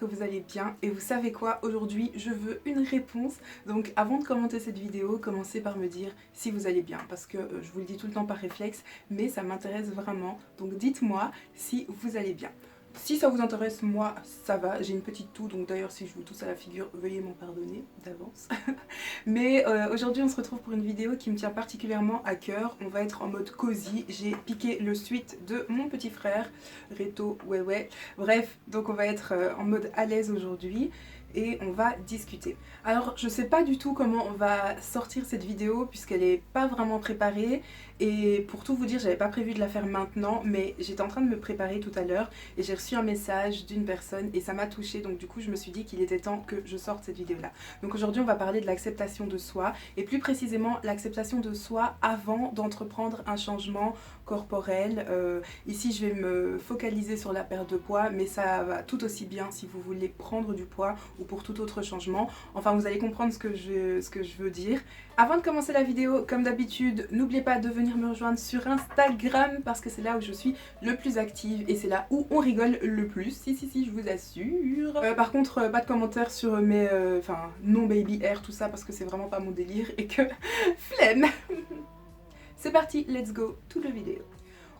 vous allez bien. Et vous savez quoi, aujourd'hui je veux une réponse. Donc avant de commenter cette vidéo, commencez par me dire si vous allez bien. Parce que je vous le dis tout le temps par réflexe, mais ça m'intéresse vraiment. Donc dites-moi si vous allez bien. Si ça vous intéresse, moi ça va, j'ai une petite toux, donc d'ailleurs si je vous tousse à la figure, veuillez m'en pardonner d'avance. Mais aujourd'hui on se retrouve pour une vidéo qui me tient particulièrement à cœur. On va être en mode cosy, j'ai piqué le suite de mon petit frère, Reto, ouais. Bref, donc on va être en mode à l'aise aujourd'hui et on va discuter. Alors je sais pas du tout comment on va sortir cette vidéo puisqu'elle est pas vraiment préparée et pour tout vous dire j'avais pas prévu de la faire maintenant mais j'étais en train de me préparer tout à l'heure et j'ai reçu un message d'une personne et ça m'a touchée, donc du coup je me suis dit qu'il était temps que je sorte cette vidéo là. Donc aujourd'hui on va parler de l'acceptation de soi et plus précisément l'acceptation de soi avant d'entreprendre un changement corporel. Ici je vais me focaliser sur la perte de poids mais ça va tout aussi bien si vous voulez prendre du poids ou pour tout autre changement. Enfin vous allez comprendre ce que je veux dire. Avant de commencer la vidéo, comme d'habitude, n'oubliez pas de venir me rejoindre sur Instagram parce que c'est là où je suis le plus active et c'est là où on rigole le plus. Si, je vous assure. Par contre, pas de commentaires sur mes non baby hair, tout ça parce que c'est vraiment pas mon délire et que flemme. C'est parti, let's go, toute la vidéo.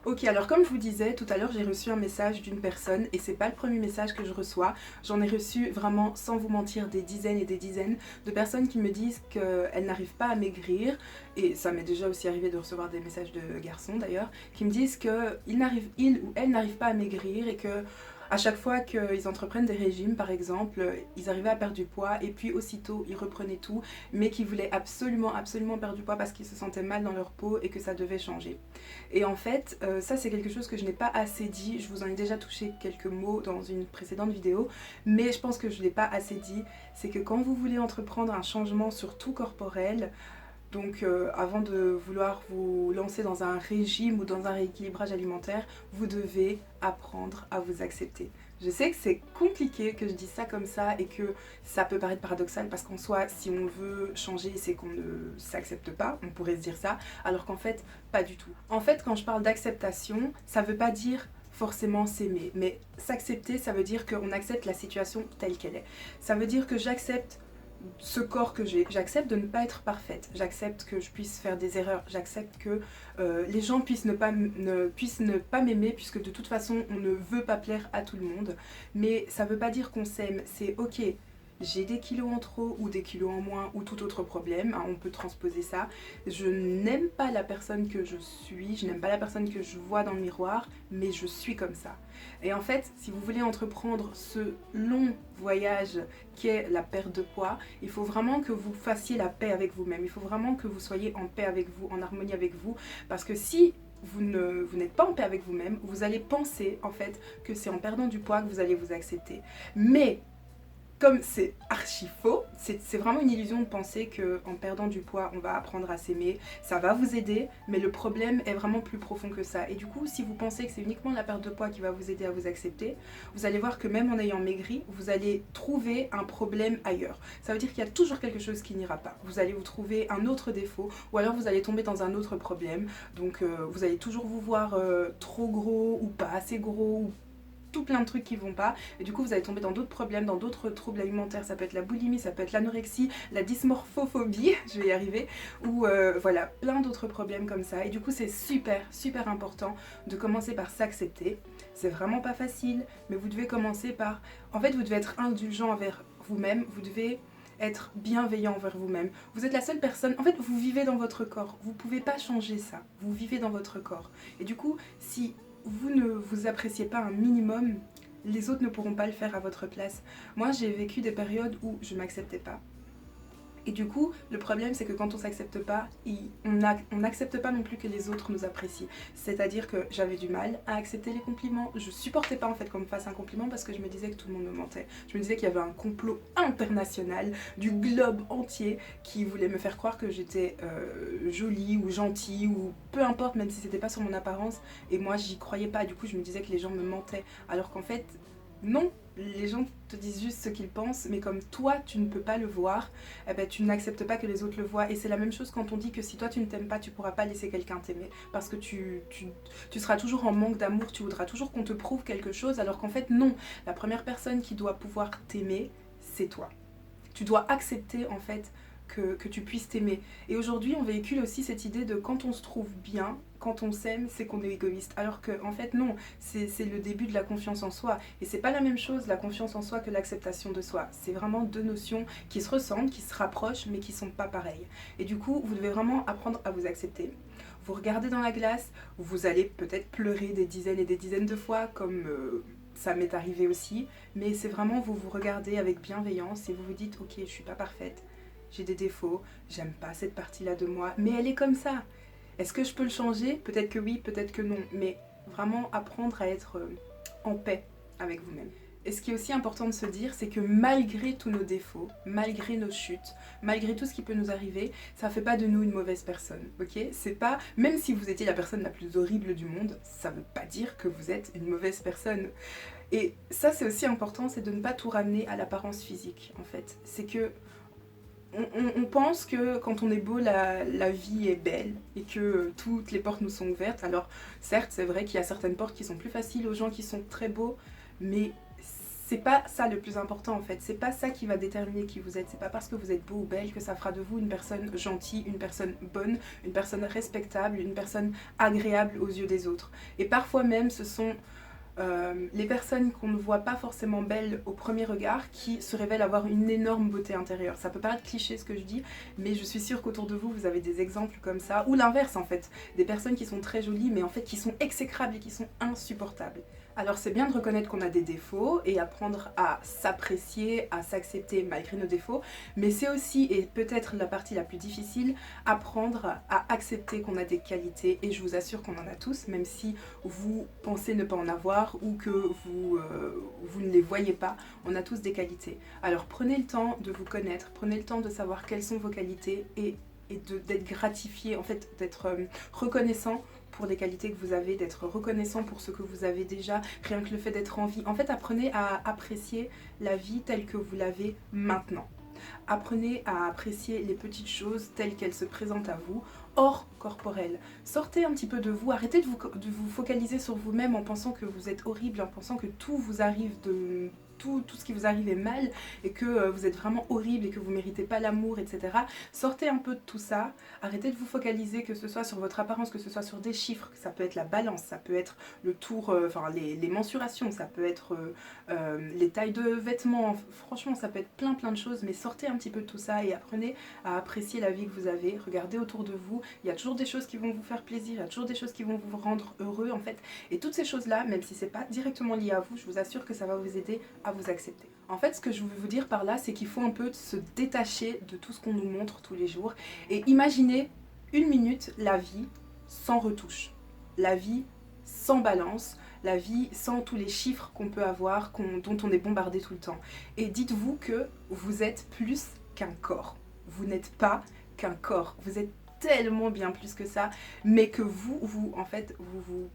Ok, alors comme je vous disais tout à l'heure, j'ai reçu un message d'une personne et c'est pas le premier message que je reçois. J'en ai reçu vraiment, sans vous mentir, des dizaines et des dizaines de personnes qui me disent qu'elles n'arrivent pas à maigrir. Et ça m'est déjà aussi arrivé de recevoir des messages de garçons d'ailleurs, qui me disent qu'ils ou elles n'arrivent pas à maigrir et que à chaque fois qu'ils entreprennent des régimes par exemple, ils arrivaient à perdre du poids et puis aussitôt ils reprenaient tout, mais qu'ils voulaient absolument perdre du poids parce qu'ils se sentaient mal dans leur peau et que ça devait changer. Et en fait, ça c'est quelque chose que je n'ai pas assez dit, je vous en ai déjà touché quelques mots dans une précédente vidéo, mais je pense que je ne l'ai pas assez dit, c'est que quand vous voulez entreprendre un changement surtout corporel, donc avant de vouloir vous lancer dans un régime ou dans un rééquilibrage alimentaire, vous devez apprendre à vous accepter. Je sais que c'est compliqué que je dise ça comme ça et que ça peut paraître paradoxal parce qu'en soi, si on veut changer, c'est qu'on ne s'accepte pas, on pourrait se dire ça, alors qu'en fait, pas du tout. En fait, quand je parle d'acceptation, ça veut pas dire forcément s'aimer, mais s'accepter, ça veut dire qu'on accepte la situation telle qu'elle est. Ça veut dire que j'accepte ce corps que j'ai, j'accepte de ne pas être parfaite, j'accepte que je puisse faire des erreurs, j'accepte que les gens puissent ne pas m'aimer puisque de toute façon on ne veut pas plaire à tout le monde, mais ça veut pas dire qu'on s'aime, c'est ok. J'ai des kilos en trop ou des kilos en moins ou tout autre problème, hein, on peut transposer ça. Je n'aime pas la personne que je suis, je n'aime pas la personne que je vois dans le miroir, mais je suis comme ça. Et en fait, si vous voulez entreprendre ce long voyage qu'est la perte de poids, il faut vraiment que vous fassiez la paix avec vous-même. Il faut vraiment que vous soyez en paix avec vous, en harmonie avec vous, parce que si vous n'êtes pas en paix avec vous-même, vous allez penser en fait que c'est en perdant du poids que vous allez vous accepter. Mais comme c'est archi faux, c'est vraiment une illusion de penser qu'en perdant du poids, on va apprendre à s'aimer. Ça va vous aider, mais le problème est vraiment plus profond que ça. Et du coup, si vous pensez que c'est uniquement la perte de poids qui va vous aider à vous accepter, vous allez voir que même en ayant maigri, vous allez trouver un problème ailleurs. Ça veut dire qu'il y a toujours quelque chose qui n'ira pas. Vous allez vous trouver un autre défaut, ou alors vous allez tomber dans un autre problème. Donc vous allez toujours vous voir trop gros, ou pas assez gros, ou tout plein de trucs qui vont pas et du coup vous allez tomber dans d'autres problèmes, dans d'autres troubles alimentaires, ça peut être la boulimie, ça peut être l'anorexie, la dysmorphophobie, je vais y arriver, ou voilà, plein d'autres problèmes comme ça et du coup c'est super important de commencer par s'accepter. C'est vraiment pas facile, mais vous devez commencer par, en fait vous devez être indulgent envers vous-même, vous devez être bienveillant envers vous-même. Vous êtes la seule personne, en fait vous vivez dans votre corps, vous pouvez pas changer ça, vous vivez dans votre corps et du coup si vous ne vous appréciez pas un minimum, les autres ne pourront pas le faire à votre place. Moi, j'ai vécu des périodes où je m'acceptais pas. Et du coup, le problème c'est que quand on s'accepte pas, on n'accepte pas non plus que les autres nous apprécient. C'est-à-dire que j'avais du mal à accepter les compliments. Je supportais pas en fait qu'on me fasse un compliment parce que je me disais que tout le monde me mentait. Je me disais qu'il y avait un complot international du globe entier qui voulait me faire croire que j'étais jolie ou gentille ou peu importe, même si c'était pas sur mon apparence. Et moi j'y croyais pas, du coup je me disais que les gens me mentaient. Alors qu'en fait, Non, les gens te disent juste ce qu'ils pensent, mais comme toi tu ne peux pas le voir, eh ben, tu n'acceptes pas que les autres le voient. Et c'est la même chose quand on dit que si toi tu ne t'aimes pas, tu pourras pas laisser quelqu'un t'aimer. Parce que tu seras toujours en manque d'amour, tu voudras toujours qu'on te prouve quelque chose, alors qu'en fait non, la première personne qui doit pouvoir t'aimer, c'est toi. Tu dois accepter en fait que tu puisses t'aimer. Et aujourd'hui, on véhicule aussi cette idée de quand on se trouve bien, quand on s'aime, c'est qu'on est égoïste. Alors que, en fait, non, c'est le début de la confiance en soi. Et c'est pas la même chose, la confiance en soi, que l'acceptation de soi. C'est vraiment deux notions qui se ressemblent, qui se rapprochent, mais qui sont pas pareilles. Et du coup, vous devez vraiment apprendre à vous accepter. Vous regardez dans la glace, vous allez peut-être pleurer des dizaines et des dizaines de fois, comme ça m'est arrivé aussi, mais c'est vraiment vous regardez avec bienveillance et vous vous dites ok, je suis pas parfaite, j'ai des défauts, j'aime pas cette partie-là de moi, mais elle est comme ça. Est-ce que je peux le changer? Peut-être que oui, peut-être que non, mais vraiment apprendre à être en paix avec vous-même. Et ce qui est aussi important de se dire, c'est que malgré tous nos défauts, malgré nos chutes, malgré tout ce qui peut nous arriver, ça fait pas de nous une mauvaise personne, ok? C'est pas, même si vous étiez la personne la plus horrible du monde, ça veut pas dire que vous êtes une mauvaise personne. Et ça c'est aussi important, c'est de ne pas tout ramener à l'apparence physique en fait. C'est que on pense que quand on est beau, la vie est belle et que toutes les portes nous sont ouvertes. Alors certes, c'est vrai qu'il y a certaines portes qui sont plus faciles aux gens qui sont très beaux, mais c'est pas ça le plus important en fait. C'est pas ça qui va déterminer qui vous êtes. C'est pas parce que vous êtes beau ou belle que ça fera de vous une personne gentille, une personne bonne, une personne respectable, une personne agréable aux yeux des autres. Et parfois même, ce sont les personnes qu'on ne voit pas forcément belles au premier regard qui se révèlent avoir une énorme beauté intérieure. Ça peut paraître cliché ce que je dis, mais je suis sûre qu'autour de vous, vous avez des exemples comme ça, ou l'inverse en fait, des personnes qui sont très jolies mais en fait qui sont exécrables et qui sont insupportables. Alors c'est bien de reconnaître qu'on a des défauts et apprendre à s'apprécier, à s'accepter malgré nos défauts, mais c'est aussi, et peut-être la partie la plus difficile, apprendre à accepter qu'on a des qualités, et je vous assure qu'on en a tous, même si vous pensez ne pas en avoir ou que vous ne les voyez pas, on a tous des qualités. Alors prenez le temps de vous connaître, prenez le temps de savoir quelles sont vos qualités et d'être gratifié, en fait d'être reconnaissant pour les qualités que vous avez, d'être reconnaissant pour ce que vous avez déjà, rien que le fait d'être en vie. En fait, apprenez à apprécier la vie telle que vous l'avez maintenant. Apprenez à apprécier les petites choses telles qu'elles se présentent à vous, hors corporel. Sortez un petit peu de vous, arrêtez de vous focaliser sur vous-même en pensant que vous êtes horrible, en pensant que tout vous arrive de... Tout ce qui vous arrive est mal et que vous êtes vraiment horrible et que vous ne méritez pas l'amour, etc. Sortez un peu de tout ça, arrêtez de vous focaliser, que ce soit sur votre apparence, que ce soit sur des chiffres, ça peut être la balance, ça peut être le tour, enfin les mensurations, ça peut être les tailles de vêtements, franchement ça peut être plein de choses, mais sortez un petit peu de tout ça et apprenez à apprécier la vie que vous avez, regardez autour de vous, il y a toujours des choses qui vont vous faire plaisir, il y a toujours des choses qui vont vous rendre heureux en fait, et toutes ces choses-là, même si c'est pas directement lié à vous, je vous assure que ça va vous aider à vous accepter. En fait, ce que je veux vous dire par là, c'est qu'il faut un peu se détacher de tout ce qu'on nous montre tous les jours et imaginer une minute la vie sans retouche, la vie sans balance, la vie sans tous les chiffres qu'on peut avoir, dont on est bombardé tout le temps. Et dites-vous que vous êtes plus qu'un corps. Vous n'êtes pas qu'un corps. Vous êtes tellement bien plus que ça, mais que en fait, vous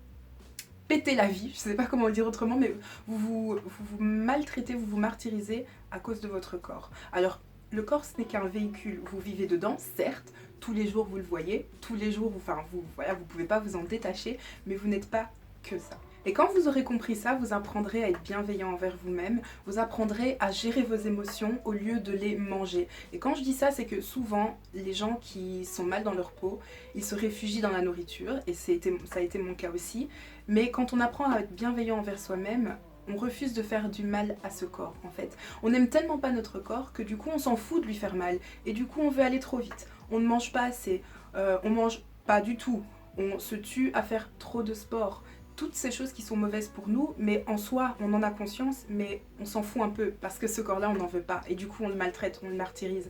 pétez la vie, je sais pas comment le dire autrement, mais vous maltraitez, vous martyrisez à cause de votre corps. Alors, le corps, ce n'est qu'un véhicule. Vous vivez dedans, certes, tous les jours vous le voyez, tous les jours, voilà, vous pouvez pas vous en détacher, mais vous n'êtes pas que ça. Et quand vous aurez compris ça, vous apprendrez à être bienveillant envers vous-même, vous apprendrez à gérer vos émotions au lieu de les manger. Et quand je dis ça, c'est que souvent, les gens qui sont mal dans leur peau, ils se réfugient dans la nourriture, et ça a été mon cas aussi. Mais quand on apprend à être bienveillant envers soi-même, on refuse de faire du mal à ce corps en fait. On n'aime tellement pas notre corps que du coup on s'en fout de lui faire mal. Et du coup on veut aller trop vite. On ne mange pas assez, on mange pas du tout, on se tue à faire trop de sport. Toutes ces choses qui sont mauvaises pour nous, mais en soi on en a conscience, mais on s'en fout un peu parce que ce corps-là on n'en veut pas et du coup on le maltraite, on le martyrise.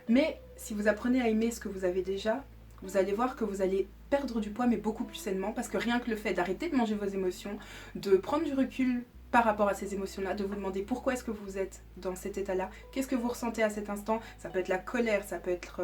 Mais si vous apprenez à aimer ce que vous avez déjà, vous allez voir que vous allez perdre du poids mais beaucoup plus sainement parce que rien que le fait d'arrêter de manger vos émotions, de prendre du recul par rapport à ces émotions-là, de vous demander pourquoi est-ce que vous êtes dans cet état-là, qu'est-ce que vous ressentez à cet instant, ça peut être la colère, ça peut être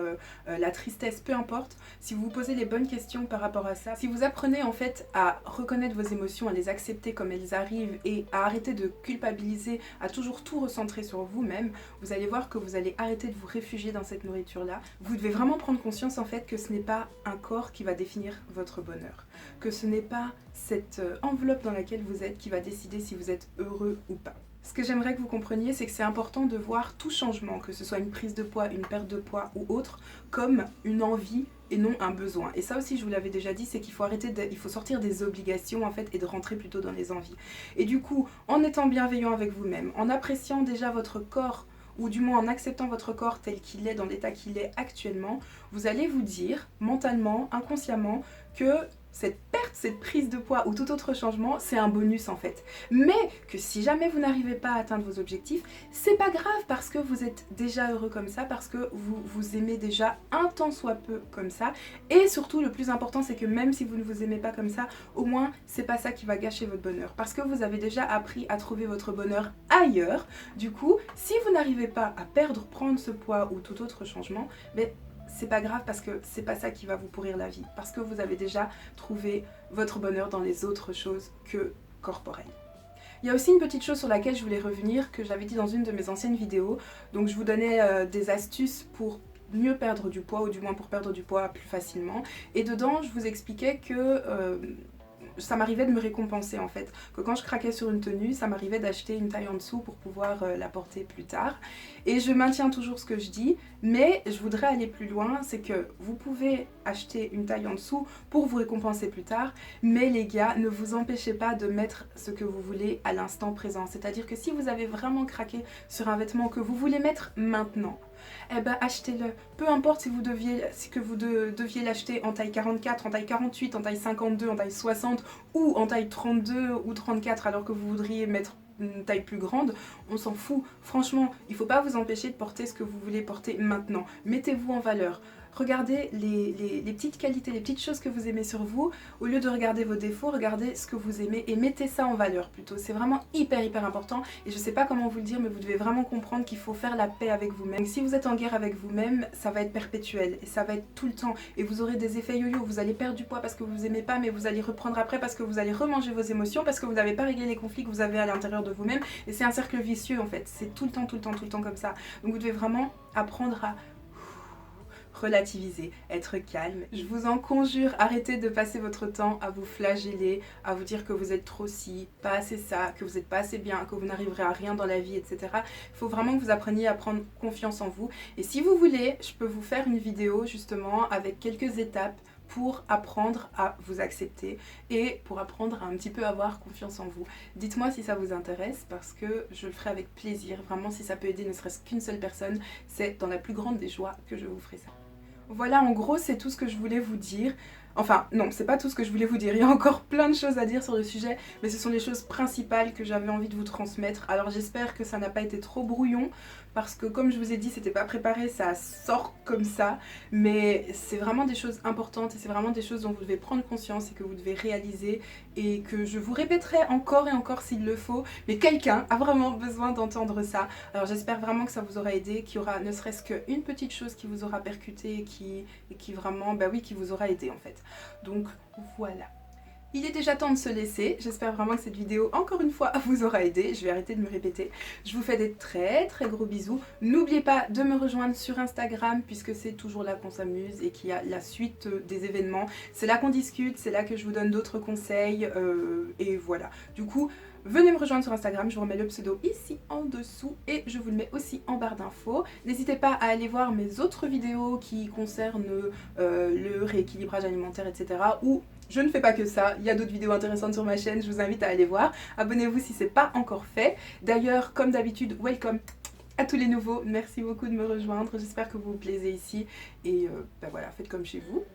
la tristesse, peu importe. Si vous vous posez les bonnes questions par rapport à ça, si vous apprenez en fait à reconnaître vos émotions, à les accepter comme elles arrivent et à arrêter de culpabiliser, à toujours tout recentrer sur vous-même, vous allez voir que vous allez arrêter de vous réfugier dans cette nourriture-là. Vous devez vraiment prendre conscience en fait que ce n'est pas un corps qui va définir votre bonheur, que ce n'est pas cette enveloppe dans laquelle vous êtes qui va décider si vous êtes heureux ou pas. Ce que j'aimerais que vous compreniez, c'est que c'est important de voir tout changement, que ce soit une prise de poids, une perte de poids ou autre, comme une envie et non un besoin. Et ça aussi, je vous l'avais déjà dit, c'est qu'il faut il faut sortir des obligations en fait et de rentrer plutôt dans les envies. Et du coup, en étant bienveillant avec vous-même, en appréciant déjà votre corps, ou du moins en acceptant votre corps tel qu'il est, dans l'état qu'il est actuellement, vous allez vous dire, mentalement, inconsciemment, que cette perte, cette prise de poids ou tout autre changement, c'est un bonus en fait. Mais que si jamais vous n'arrivez pas à atteindre vos objectifs, c'est pas grave parce que vous êtes déjà heureux comme ça, parce que vous vous aimez déjà un tant soit peu comme ça. Et surtout, le plus important, c'est que même si vous ne vous aimez pas comme ça, au moins, c'est pas ça qui va gâcher votre bonheur. Parce que vous avez déjà appris à trouver votre bonheur ailleurs. Du coup, si vous n'arrivez pas à prendre ce poids ou tout autre changement, mais c'est pas grave parce que c'est pas ça qui va vous pourrir la vie. Parce que vous avez déjà trouvé votre bonheur dans les autres choses que corporelles. Il y a aussi une petite chose sur laquelle je voulais revenir, que j'avais dit dans une de mes anciennes vidéos. Donc je vous donnais des astuces pour mieux perdre du poids, ou du moins pour perdre du poids plus facilement. Et dedans, je vous expliquais que ça m'arrivait de me récompenser en fait, que quand je craquais sur une tenue, ça m'arrivait d'acheter une taille en dessous pour pouvoir la porter plus tard. Et je maintiens toujours ce que je dis, mais je voudrais aller plus loin, c'est que vous pouvez acheter une taille en dessous pour vous récompenser plus tard, mais les gars, ne vous empêchez pas de mettre ce que vous voulez à l'instant présent. C'est-à-dire que si vous avez vraiment craqué sur un vêtement que vous voulez mettre maintenant, eh ben achetez-le. Peu importe si vous deviez l'acheter en taille 44, en taille 48, en taille 52, en taille 60 ou en taille 32 ou 34 alors que vous voudriez mettre une taille plus grande, on s'en fout. Franchement, il ne faut pas vous empêcher de porter ce que vous voulez porter maintenant. Mettez-vous en valeur. Regardez les petites qualités, les petites choses que vous aimez sur vous. Au lieu de regarder vos défauts, regardez ce que vous aimez et mettez ça en valeur plutôt. C'est vraiment hyper important et je sais pas comment vous le dire, mais vous devez vraiment comprendre qu'il faut faire la paix avec vous-même. Si vous êtes en guerre avec vous-même, ça va être perpétuel et ça va être tout le temps. Et vous aurez des effets yo-yo, vous allez perdre du poids parce que vous aimez pas, mais vous allez reprendre après parce que vous allez remanger vos émotions, parce que vous n'avez pas réglé les conflits que vous avez à l'intérieur de vous-même. Et c'est un cercle vicieux en fait, c'est tout le temps comme ça. Donc vous devez vraiment apprendre à relativiser, être calme. Je vous en conjure, arrêtez de passer votre temps à vous flageller, à vous dire que vous êtes trop ci, pas assez ça, que vous n'êtes pas assez bien, que vous n'arriverez à rien dans la vie, etc. Il faut vraiment que vous appreniez à prendre confiance en vous. Et si vous voulez, je peux vous faire une vidéo justement avec quelques étapes pour apprendre à vous accepter et pour apprendre à un petit peu avoir confiance en vous. Dites-moi si ça vous intéresse parce que je le ferai avec plaisir. Vraiment, si ça peut aider ne serait-ce qu'une seule personne, c'est dans la plus grande des joies que je vous ferai ça. Voilà, en gros, c'est tout ce que je voulais vous dire. Enfin, non, c'est pas tout ce que je voulais vous dire. Il y a encore plein de choses à dire sur le sujet, mais ce sont les choses principales que j'avais envie de vous transmettre. Alors j'espère que ça n'a pas été trop brouillon, parce que comme je vous ai dit, c'était pas préparé, ça sort comme ça. Mais c'est vraiment des choses importantes et c'est vraiment des choses dont vous devez prendre conscience et que vous devez réaliser et que je vous répéterai encore et encore s'il le faut. Mais quelqu'un a vraiment besoin d'entendre ça. Alors j'espère vraiment que ça vous aura aidé, qu'il y aura ne serait-ce qu'une petite chose qui vous aura percuté et qui vraiment, bah oui, qui vous aura aidé en fait. Donc voilà. Il est déjà temps de se laisser, j'espère vraiment que cette vidéo, encore une fois, vous aura aidé, je vais arrêter de me répéter. Je vous fais des très gros bisous. N'oubliez pas de me rejoindre sur Instagram, puisque c'est toujours là qu'on s'amuse et qu'il y a la suite des événements. C'est là qu'on discute, c'est là que je vous donne d'autres conseils, et voilà. Du coup, venez me rejoindre sur Instagram, je vous remets le pseudo ici en dessous et je vous le mets aussi en barre d'infos. N'hésitez pas à aller voir mes autres vidéos qui concernent le rééquilibrage alimentaire, etc. Ou je ne fais pas que ça, il y a d'autres vidéos intéressantes sur ma chaîne, je vous invite à aller voir. Abonnez-vous si ce n'est pas encore fait. D'ailleurs, comme d'habitude, welcome à tous les nouveaux. Merci beaucoup de me rejoindre, j'espère que vous vous plaisez ici. Et ben voilà, faites comme chez vous.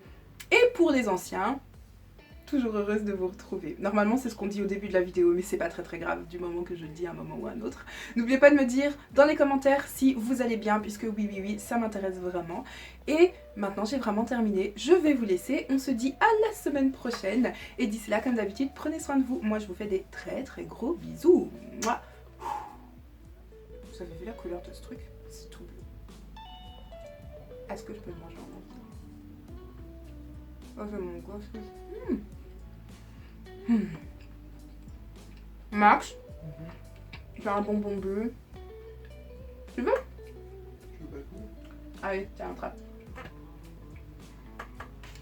Et pour les anciens, toujours heureuse de vous retrouver. Normalement c'est ce qu'on dit au début de la vidéo, mais c'est pas très grave du moment que je le dis à un moment ou à un autre. N'oubliez pas de me dire dans les commentaires si vous allez bien, puisque oui, ça m'intéresse vraiment. Et maintenant j'ai vraiment terminé, je vais vous laisser, on se dit à la semaine prochaine. Et d'ici là, comme d'habitude, prenez soin de vous. Moi je vous fais des très gros bisous. Mouah. Vous avez vu la couleur de ce truc? C'est tout bleu. Est-ce que je peux le manger en entier? Oh, c'est mon gosse. Max, j'ai un bonbon bleu. Tu veux? Je veux pas tout. Allez, tiens, attrape.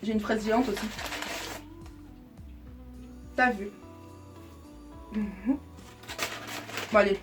J'ai une fraise géante aussi. T'as vu? Bon, allez.